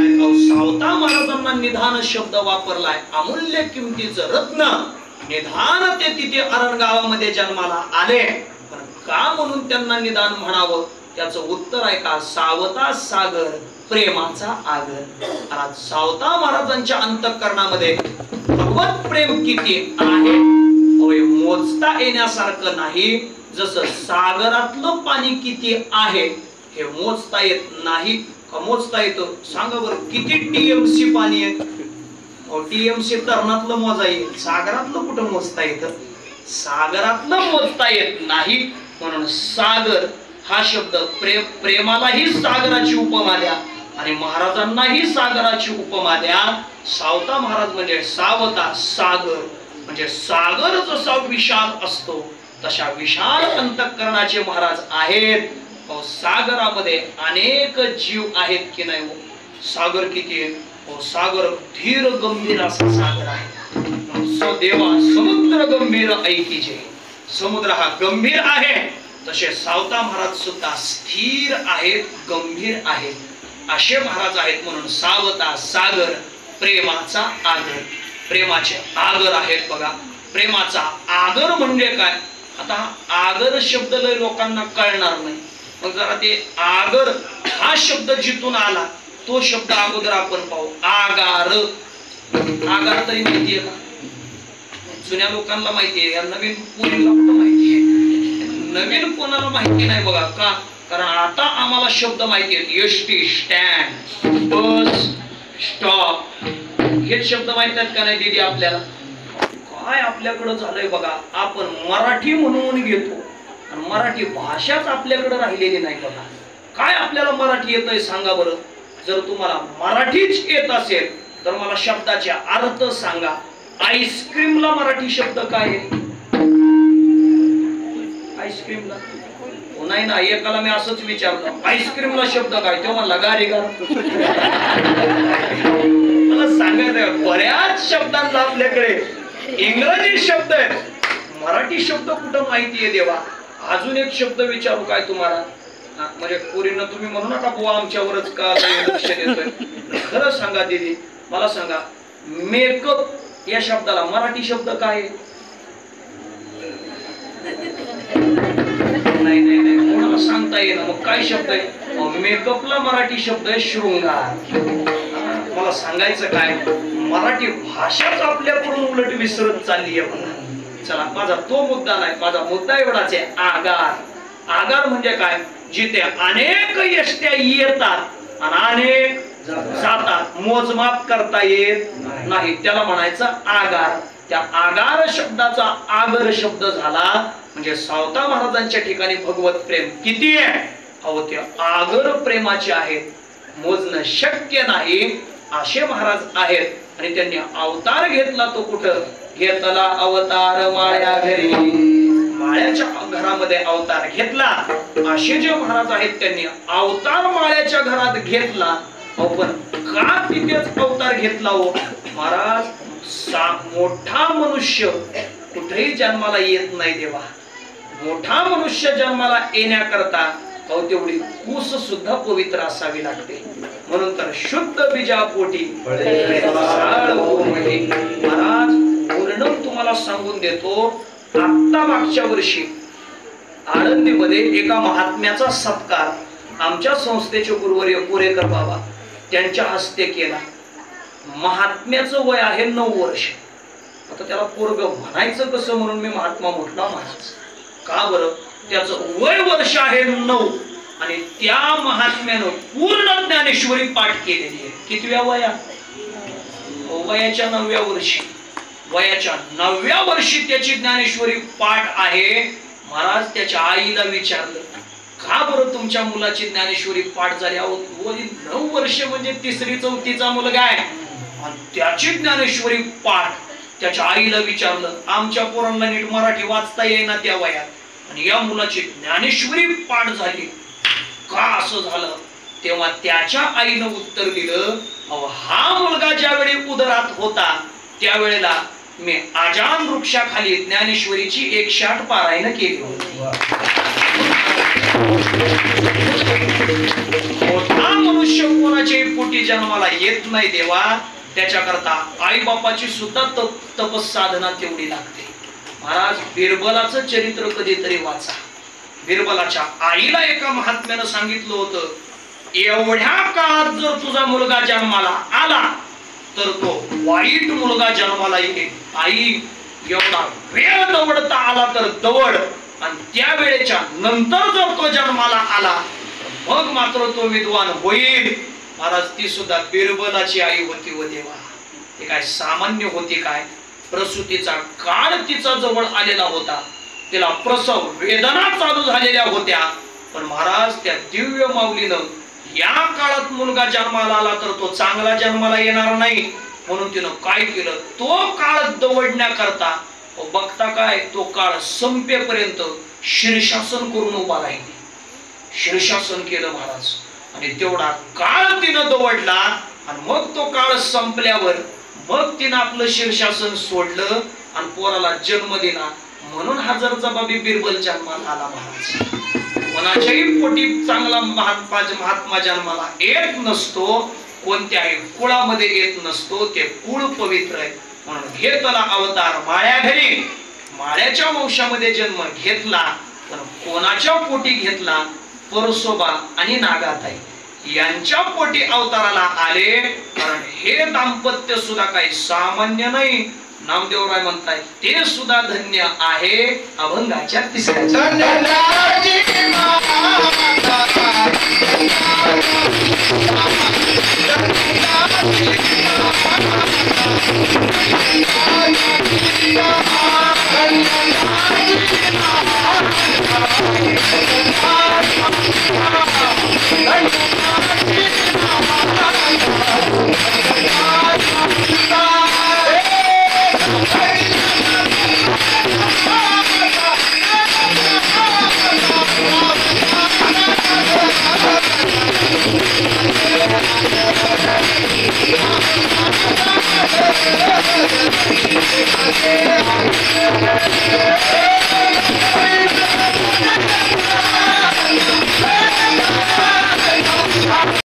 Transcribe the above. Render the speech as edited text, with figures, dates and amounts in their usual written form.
सावता महाराजांना निधान शब्द वापरलाय, अमूल्य किमतीचं रत्न निधान. ते तिथे अरण गावामध्ये जन्माला आले, पण का म्हणून त्यांना निधान म्हणावं त्याचं उत्तर आहे का, सावता सागर प्रेमाचा आगर. आज सावता महाराजांच्या अंतःकरणामध्ये भगवत प्रेम किती आहे होय मोजता येण्यासारखं नाही. जसं सागरातलं पाणी किती आहे हे मोजता येत नाही. मोजता येतो सांगा बरं, किती टीएमसी पाणी आहे? टीएमसी धरणातलं मोजा येईल, सागरातलं कुठं मोजता येतं? सागरातलं मोजता येत नाही. म्हणून सागर हा शब्द प्रेमालाही सागराची उपमा द्या आणि महाराजांनाही सागराची उपमा द्या. सावता महाराज म्हणजे सावता सागर, म्हणजे सागर जसा विशाल असतो तशा विशाल अंतःकरणाचे महाराज आहेत. सागरामध्ये अनेक जीव आहेत की नाही? सागर किती आहे? सागर धीर गंभीर असा सागर आहे. देवा समुद्र गंभीर ऐकीजे, समुद्र हा गंभीर आहे तसे सावता महाराज सुद्धा स्थिर आहेत, गंभीर आहेत, असे महाराज आहेत. म्हणून सावता सागर प्रेमाचा आगर, प्रेमाचे आगर आहेत. बघा प्रेमाचा आगर म्हणजे काय? आता आगर शब्द लय लोकांना कळणार नाही. मग जरा ते आगर हा शब्द जिथून आला तो शब्द अगोदर आपण पाहू. आगार, आगार तरी माहितीये का? जुन्या लोकांना माहितीये, नवीन कोणाला माहितीये? नवीन कोणाला माहिती नाही बघा. का? कारण आता आम्हाला शब्द माहिती आहेत. एसटी स्टँड, बस स्टॉप हे शब्द माहित आहेत का नाही दीदी आपल्याला? काय आपल्याकडे झालंय बघा, आपण मराठी म्हणून घेतो आणि मराठी भाषाच आपल्याकडे राहिलेली नाही बघा. काय आपल्याला मराठी येतंय सांगा बरं? जर तुम्हाला मराठीच येत असेल तर मला शब्दाचे अर्थ सांगा. आईस्क्रीमला मराठी शब्द काय आहे? आईस्क्रीमला नाही ना, एकाला मी असंच विचारलं आईस्क्रीमला शब्द काय, तेव्हा म्हणला गारीगार. मला सांगायचं बऱ्याच शब्दांचा आपल्याकडे इंग्रजी शब्द आहेत, मराठी शब्द कुठं माहितीये देवा? अजून एक शब्द विचारू काय तुम्हाला? म्हणजे पोरींना तुम्ही म्हणू नका बुवा आमच्यावरच का लक्ष देतोय. खरं सांगा दीदी, मला सांगा मेकअप या शब्दाला मराठी शब्द काय आहे? नाही नाही नाही, कोणाला सांगता येईना. मग काय शब्द आहे? मेकअपला मराठी शब्द आहे शृंगार. मला सांगायचं काय, मराठी भाषाच आपल्याकडून उलट विसरत चालली आहे. चला माझा तो मुद्दा नाही, माझा मुद्दा एवढाच आहे. आगार. आगार म्हणजे काय? जिथे अनेक एसट्या येतात आणि अनेक जातात, मोजमाप करता येत नाही, त्याला म्हणायचं आगार. त्या आगार शब्दाचा आगर शब्द झाला. म्हणजे सावता महाराजांच्या ठिकाणी भगवत प्रेम किती आहे? अहो ते आगर प्रेमाचे आहेत, मोजणं शक्य नाही असे महाराज आहेत. आणि त्यांनी अवतार घेतला तो कुठं घेतला? अवतार माळ्या घरी, माळ्याच्या घरामध्ये अवतार घेतला. असे जे महाराज आहेत त्यांनी अवतार माळ्याच्या घरात घेतला. पण का तिथेच अवतार घेतला हो महाराज? मोठा मनुष्य कुठेही जन्माला येत नाही देवा. मोठा मनुष्य जन्माला येण्याकरता तेवढी कूस सुद्धा पवित्र असावी लागते. म्हणून तर शुद्ध बीजापोटी महाराज पूर्ण तुम्हाला सांगून देतो. आता मागच्या वर्षी आळंदीमध्ये एका महात्म्याचा सत्कार आमच्या संस्थेचे गुरुवर्य पुरेकर बाबा त्यांच्या हस्ते केला. महात्म्याचं वय आहे 9 वर्ष. आता त्याला पोरग म्हणायचं कसं म्हणून मी महात्मा म्हटला महाराज. का बरं? त्याचं वय वर्ष आहे 9 आणि त्या महात्म्यानं पूर्ण ज्ञानेश्वरी पाठ केलेली आहे. कितव्या वयात? वयाच्या 9व्या वर्षी. वयाच्या 9व्या वर्षी त्याची ज्ञानेश्वरी पाठ आहे. महाराज त्याच्या आईला विचारलं का बरं तुमच्या मुलाची ज्ञानेश्वरी पाठ झाली? अहो 9 वर्ष म्हणजे 3री 4थीचा मुलगा आहे आणि त्याची ज्ञानेश्वरी पाठ. त्याच्या आईला विचारलं, आमच्या पोरांना नीट मराठी वाचता येईना त्या वयात आणि या मुलाची ज्ञानेश्वरी पाठ झाली का असं झालं? तेव्हा त्याच्या आईनं उत्तर दिलं, अहो हा मुलगा ज्यावेळी उदरात होता त्यावेळेला मी आजान वृक्षाखाली ज्ञानेश्वरीची 108 पारायण केली होती. मोठा मनुष्य मनुष्य कोणाच्याही पोटी जन्माला येत नाही देवा, त्याच्याकरता आई बापाची सुद्धा तपसाधना तेवढी लागते. महाराज बिरबलाचं चरित्र कधीतरी वाचा. बिरबलाच्या आईला एका महात्म्यानं सांगितलं होतं, एवढ्या काळात जर तुझा मुलगा जन्माला आला तर तो वाईट मुलगा जन्माला येईल. आई एवढा वेळ दवडता आला तर दवड, आणि त्या वेळेच्या नंतर जर तो जन्माला आला मग मात्र तो विद्वान होईल. महाराज ती सुद्धा बिरबलाची आई होती व देवा. ते काय सामान्य होती काय? प्रसूतीचा काळ तिचा जवळ आलेला होता, तिला प्रसव वेदना चालू झालेल्या होत्या. पण महाराज त्या दिव्य माऊलीनं या काळात मुलगा जन्माला आला तर तो चांगला जन्माला येणार नाही म्हणून तिनं काय केलं, तो काळ दवडण्याकरता बघता काय तो काळ संपेपर्यंत शीर्षासन करून उभा राहिली. शीर्षासन केलं महाराज, आणि तेवढा काळ तिनं दवडला. आणि मग तो काळ संपल्यावर मग तिनं आपलं शीर्षासन सोडलं आणि पोराला जन्म दिला. म्हणून हजर जबाबी बिरबल जन्माला आला. महाराज कोणाच्याही पोटी चांगला महात्मा जन्माला येत नसतो, कोणत्याही कुळामध्ये येत नसतो. ते कुळ पवित्र आहे म्हणून घेतला अवतार माळ्या घरी. माळ्याच्या वंशामध्ये जन्म घेतला, पण कोणाच्या पोटी घेतला? परसोबा आणि नागाताई यांच्या पोटी अवताराला आले. कारण हे दाम्पत्य सुद्धा काही सामान्य नाही. नामदेवराय म्हणताय ते सुद्धा धन्य आहे. अभंगाच्या तिसऱ्या Yeah.